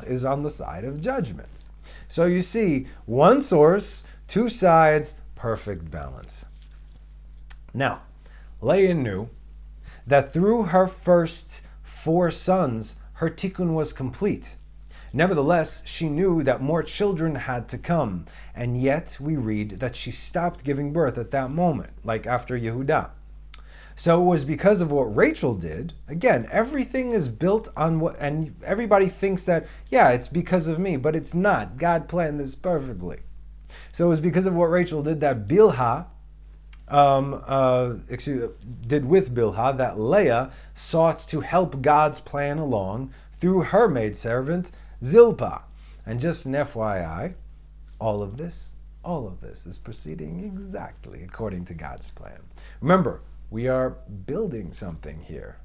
is on the side of judgment. So you see, one source, two sides, perfect balance. Now, Leah knew that through her first 4 sons, her tikkun was complete. Nevertheless, she knew that more children had to come, and yet we read that she stopped giving birth at that moment, like after Yehudah. So it was because of what Rachel did. Again, everything is built on what, and everybody thinks that, it's because of me, but it's not. God planned this perfectly. So it was because of what Rachel did that Bilhah, did with Bilhah, that Leah sought to help God's plan along through her maidservant, Zilpah. And just an FYI, all of this is proceeding exactly according to God's plan. Remember, we are building something here.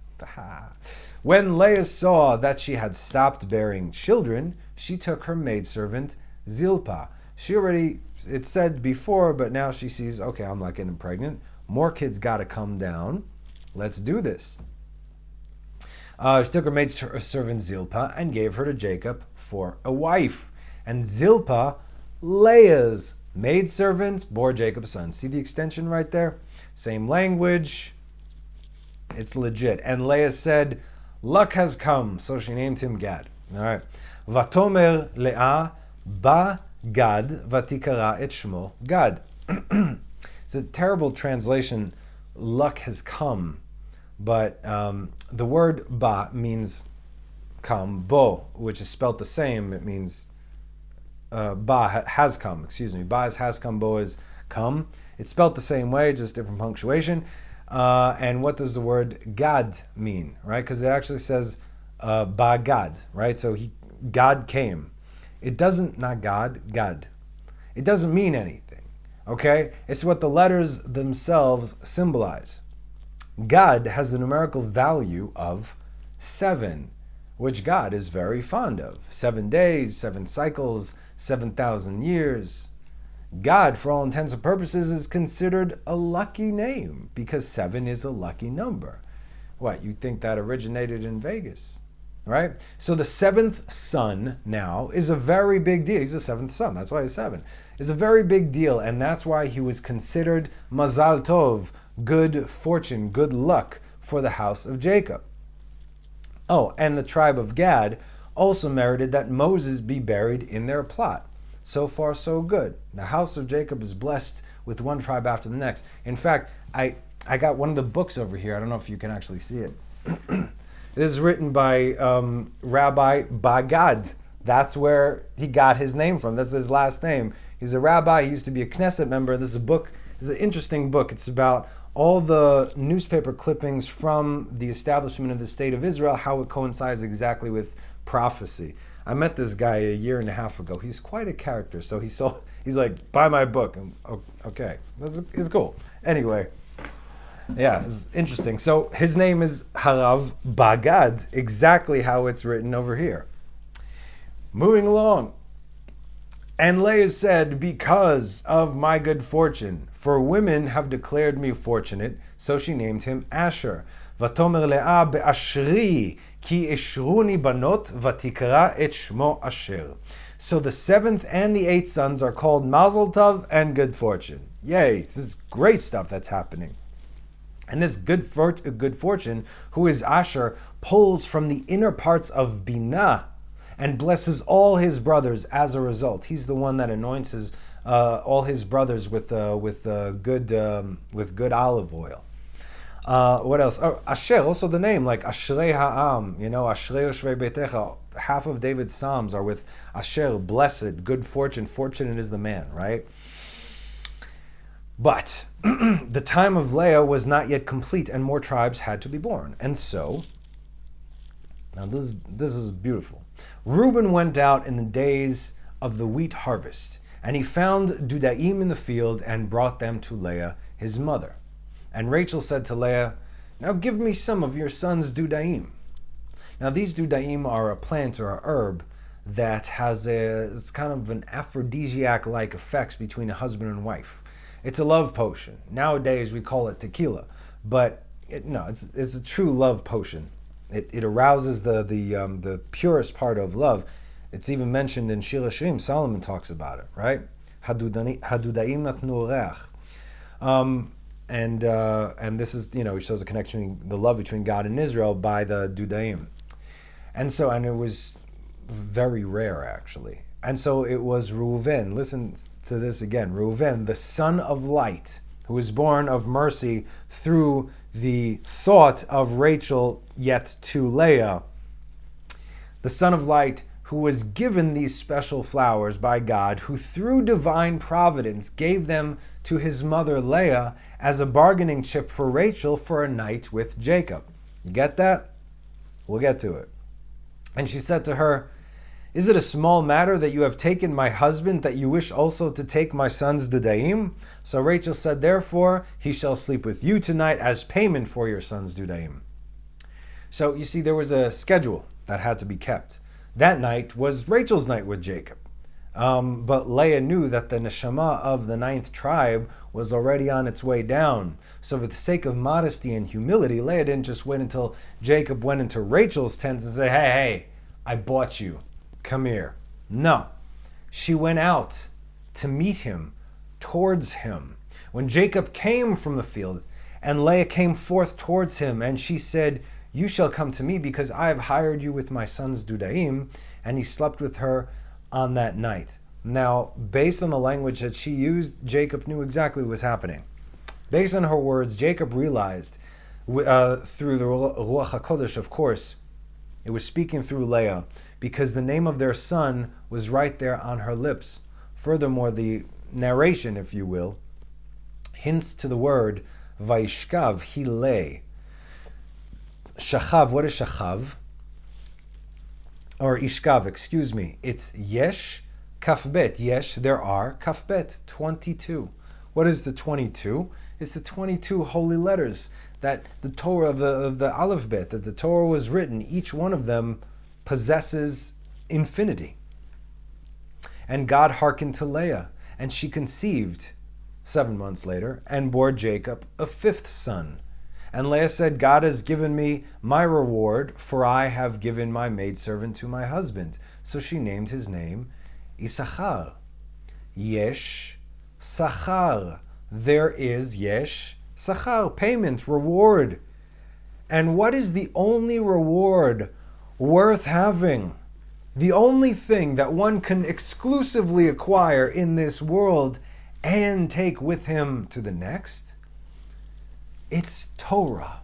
When Leah saw that she had stopped bearing children, she took her maidservant, Zilpah. It said before, but now she sees, okay, I'm not getting pregnant. More kids got to come down. Let's do this. She took her maidservant Zilpah and gave her to Jacob for a wife. And Zilpah, Leah's maidservant, bore Jacob's son. See the extension right there? Same language. It's legit. And Leah said, luck has come. So she named him Gad. All right. Vatomer Leah ba Gad vatikara et shmo Gad. It's a terrible translation. Luck has come. But the word ba means come. Bo, which is spelled the same. It means ba has come. Ba is has come. Bo is come. It's spelled the same way, just different punctuation. And what does the word Gad mean, right? Because it actually says Ba-Gad, right? So God came. It doesn't, not God, Gad. It doesn't mean anything, okay? It's what the letters themselves symbolize. God has the numerical value of 7, which God is very fond of. 7 days, 7 cycles, 7,000 years. God, for all intents and purposes, is considered a lucky name because 7 is a lucky number. What, you think that originated in Vegas, right? So the 7th son now is a very big deal. He's the 7th son, that's why he's 7. It's a very big deal, and that's why he was considered Mazal Tov, good fortune, good luck for the house of Jacob. Oh, and the tribe of Gad also merited that Moses be buried in their plot. So far, so good. The house of Jacob is blessed with one tribe after the next. In fact, I got one of the books over here. I don't know if you can actually see it. This is written by Rabbi Bagad. That's where he got his name from. That's his last name. He's a rabbi. He used to be a Knesset member. This is a book. This is an interesting book. It's about all the newspaper clippings from the establishment of the state of Israel, how it coincides exactly with prophecy. I met this guy a year and a half ago. He's quite a character. So he's like, buy my book. Okay, it's cool. Anyway, yeah, it's interesting. So his name is Harav Bagad, exactly how it's written over here. Moving along. And Leah said, because of my good fortune, for women have declared me fortunate, so she named him Asher. Vatomer Leah be'ashri, ki ishruni banot, vatikra et shmo Asher. So the 7th and the 8th sons are called Mazel Tov and good fortune. Yay, this is great stuff that's happening. And this good fortune, who is Asher, pulls from the inner parts of Binah, and blesses all his brothers as a result. He's the one that anoints all his brothers with good olive oil. What else? Oh, Asher, also the name, like Ashrei Ha'am, Ashrei Yoshvei Beitecha. Half of David's psalms are with Asher, blessed, good fortune. Fortunate is the man, right? But the time of Leah was not yet complete, and more tribes had to be born. And so, now this is beautiful. Reuben went out in the days of the wheat harvest, and he found dudaim in the field and brought them to Leah, his mother. And Rachel said to Leah, now give me some of your son's dudaim. Now these dudaim are a plant or a herb that has it's kind of an aphrodisiac-like effects between a husband and wife. It's a love potion. Nowadays we call it tequila, but it's a true love potion. It arouses the purest part of love. It's even mentioned in Shir Hashirim. Solomon talks about it, right? Hadudaim natnu reach. And this is, it shows a connection, the love between God and Israel by the dudaim. And it was very rare, actually. And so it was Reuven. Listen to this again. Reuven, the son of light, who was born of mercy through the thought of Rachel yet to Leah, the son of light who was given these special flowers by God, who through divine providence gave them to his mother Leah as a bargaining chip for Rachel for a night with Jacob. You get that? We'll get to it. And she said to her, is it a small matter that you have taken my husband, that you wish also to take my son's dudaim? So Rachel said, therefore, he shall sleep with you tonight as payment for your son's dudaim. So you see, there was a schedule that had to be kept. That night was Rachel's night with Jacob. But Leah knew that the neshama of the 9th tribe was already on its way down. So for the sake of modesty and humility, Leah didn't just wait until Jacob went into Rachel's tent and say, hey, I bought you. Come here. No. She went out to meet him, towards him. When Jacob came from the field, and Leah came forth towards him, and she said, you shall come to me, because I have hired you with my son's dudaim, and he slept with her on that night. Now, based on the language that she used, Jacob knew exactly what was happening. Based on her words, Jacob realized, through the Ruach HaKodesh, of course, it was speaking through Leah, because the name of their son was right there on her lips. Furthermore, the narration, if you will, hints to the word Vaishkav, he lay. Shachav, what is shachav? Or ishkav, excuse me. It's yesh, kafbet. Yesh, there are, kafbet, 22. What is the 22? It's the 22 holy letters that the Torah of the Aleph Bet, that the Torah was written. Each one of them possesses infinity. And God hearkened to Leah, and she conceived 7 months later, and bore Jacob a 5th son. And Leah said, God has given me my reward, for I have given my maidservant to my husband. So she named his name Issachar. Yesh Sachar. There is Yesh Sachar, payment, reward. And what is the only reward worth having? The only thing that one can exclusively acquire in this world and take with him to the next? It's Torah.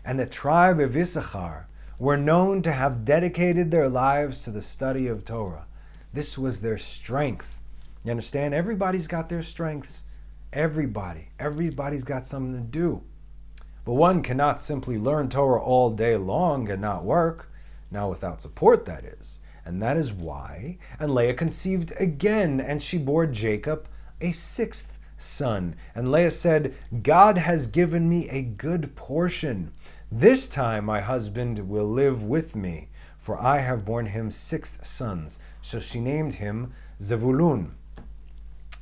And the tribe of Issachar were known to have dedicated their lives to the study of Torah. This was their strength. You understand? Everybody's got their strengths. Everybody's got something to do. But one cannot simply learn Torah all day long and not work. Now without support, that is. And that is why. And Leah conceived again, and she bore Jacob a 6th son. And Leah said, God has given me a good portion. This time my husband will live with me, for I have borne him 6 sons. So she named him Zevulun.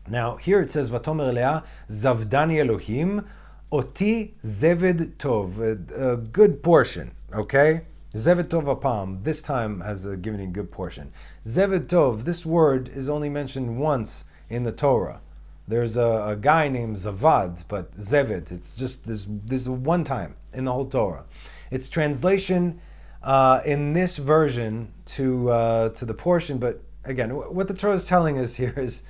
Now here it says, Vatomer Leah, Zavdani Elohim, Oti Zeved Tov, a good portion, okay? Zeved Tov apam, this time has given a good portion. Zeved Tov, this word is only mentioned once in the Torah. There's a guy named Zavad, but Zeved, it's just this one time in the whole Torah. Its translation in this version to the portion, but again, what the Torah is telling us here is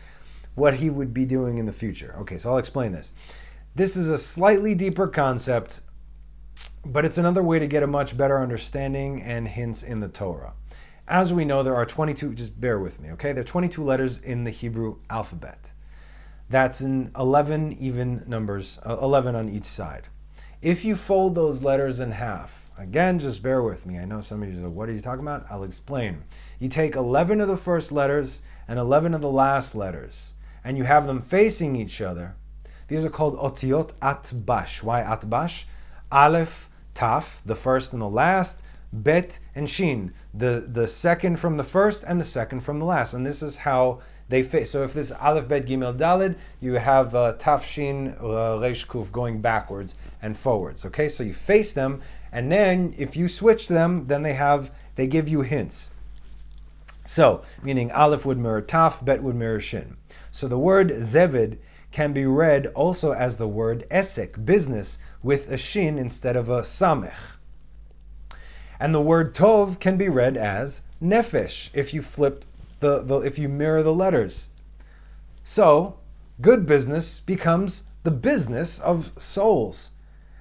what he would be doing in the future. Okay, so I'll explain this. This is a slightly deeper concept, but it's another way to get a much better understanding and hints in the Torah. As we know, there are 22, just bear with me, okay? There are 22 letters in the Hebrew alphabet. That's in 11 even numbers, 11 on each side. If you fold those letters in half, again, just bear with me. I know some of you say, what are you talking about? I'll explain. You take 11 of the first letters and 11 of the last letters, and you have them facing each other. These are called otiyot atbash. Why atbash? Aleph, taf, the first and the last, bet and shin, the second from the first and the second from the last. And this is how they face. So if this Aleph, Bet, Gimel, Dalid, you have Taf, Shin, Reish, Kuf going backwards and forwards. Okay, so you face them, and then if you switch them, then they give you hints. So, meaning Aleph would mirror Taf, Bet would mirror Shin. So the word Zeved can be read also as the word Esek, business, with a Shin instead of a Samech. And the word Tov can be read as Nefesh, if you flip if you mirror the letters. So, good business becomes the business of souls.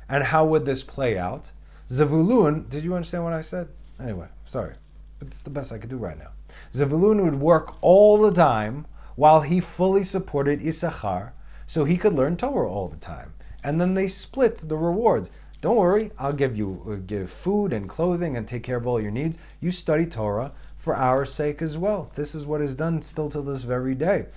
And how would this play out? Zevulun, did you understand what I said? Anyway, sorry, but it's the best I could do right now. Zevulun would work all the time while he fully supported Issachar, so he could learn Torah all the time. And then they split the rewards. Don't worry, I'll give food and clothing and take care of all your needs. You study Torah for our sake as well. This is what is done still to this very day.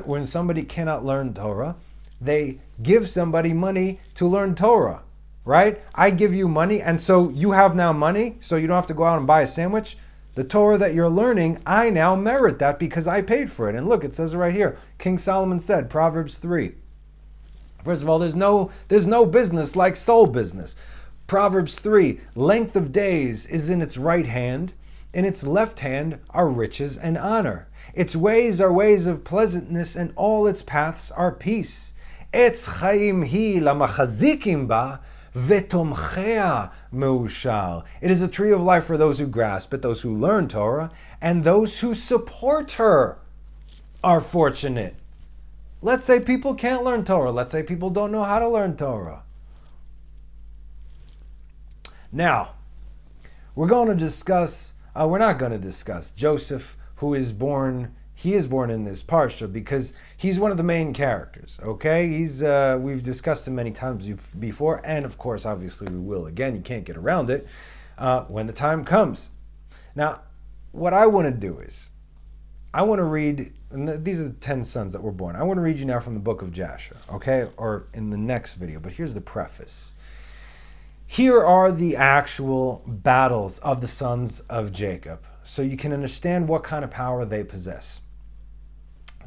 When somebody cannot learn Torah, they give somebody money to learn Torah, right? I give you money, and so you have now money, so you don't have to go out and buy a sandwich. The Torah that you're learning, I now merit that because I paid for it. And look, it says it right here. King Solomon said, Proverbs 3. First of all, there's no business like soul business. Proverbs 3, length of days is in its right hand, in its left hand are riches and honor. Its ways are ways of pleasantness, and all its paths are peace. Etz chaim hi lamachazikim ba, vetomchea meushar. It is a tree of life for those who grasp it, those who learn Torah, and those who support her are fortunate. Let's say people can't learn Torah. Let's say people don't know how to learn Torah. Now, we're not going to discuss Joseph, who is born he is born in this parsha because he's one of the main characters, okay? We've discussed him many times before, and of course, obviously we will again. You can't get around it when the time comes. Now, what I want to do is, I want to read, and these are the 10 sons that were born. I want to read you now from the book of Jasher, okay? Or in the next video, but here's the preface. Here are the actual battles of the sons of Jacob, so you can understand what kind of power they possess.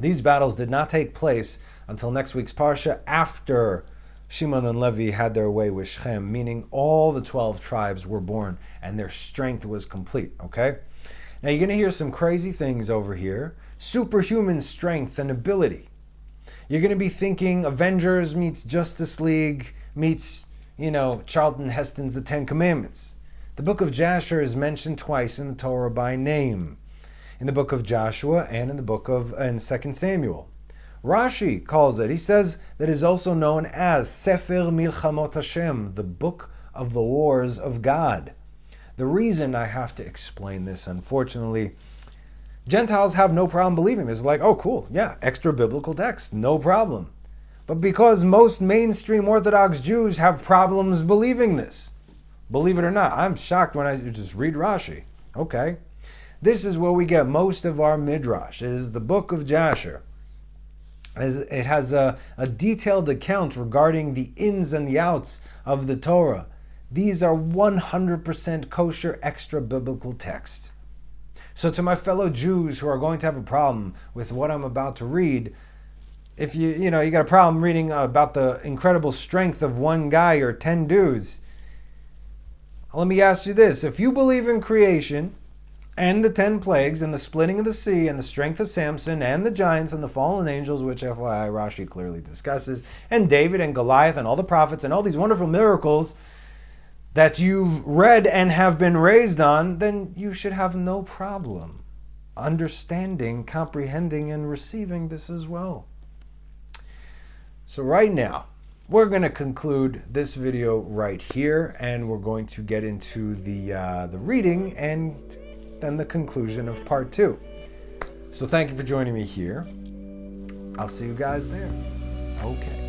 These battles did not take place until next week's Parsha, after Shimon and Levi had their way with Shechem, meaning all the 12 tribes were born and their strength was complete, okay? Now you're going to hear some crazy things over here. Superhuman strength and ability. You're going to be thinking Avengers meets Justice League meets, Charlton Heston's The Ten Commandments. The book of Jasher is mentioned twice in the Torah by name. In the book of Joshua and in the book of 2 Samuel. Rashi calls it, he says that it is also known as Sefer Milchamot Hashem, the book of the wars of God. The reason I have to explain this, unfortunately, Gentiles have no problem believing this. Like, oh cool, yeah, extra biblical text, no problem. But because most mainstream Orthodox Jews have problems believing this, believe it or not, I'm shocked when I just read Rashi. Okay. This is where we get most of our midrash. It is the book of Jasher. It has a detailed account regarding the ins and the outs of the Torah. These are 100% kosher extra biblical text. So to my fellow Jews who are going to have a problem with what I'm about to read, if you got a problem reading about the incredible strength of one guy or 10 dudes, let me ask you this. If you believe in creation, and the 10 plagues, and the splitting of the sea, and the strength of Samson, and the giants, and the fallen angels, which FYI Rashi clearly discusses, and David, and Goliath, and all the prophets, and all these wonderful miracles that you've read and have been raised on, then you should have no problem understanding, comprehending, and receiving this as well. So right now, we're going to conclude this video right here, and we're going to get into the reading and then the conclusion of part 2. So thank you for joining me here. I'll see you guys there. Okay.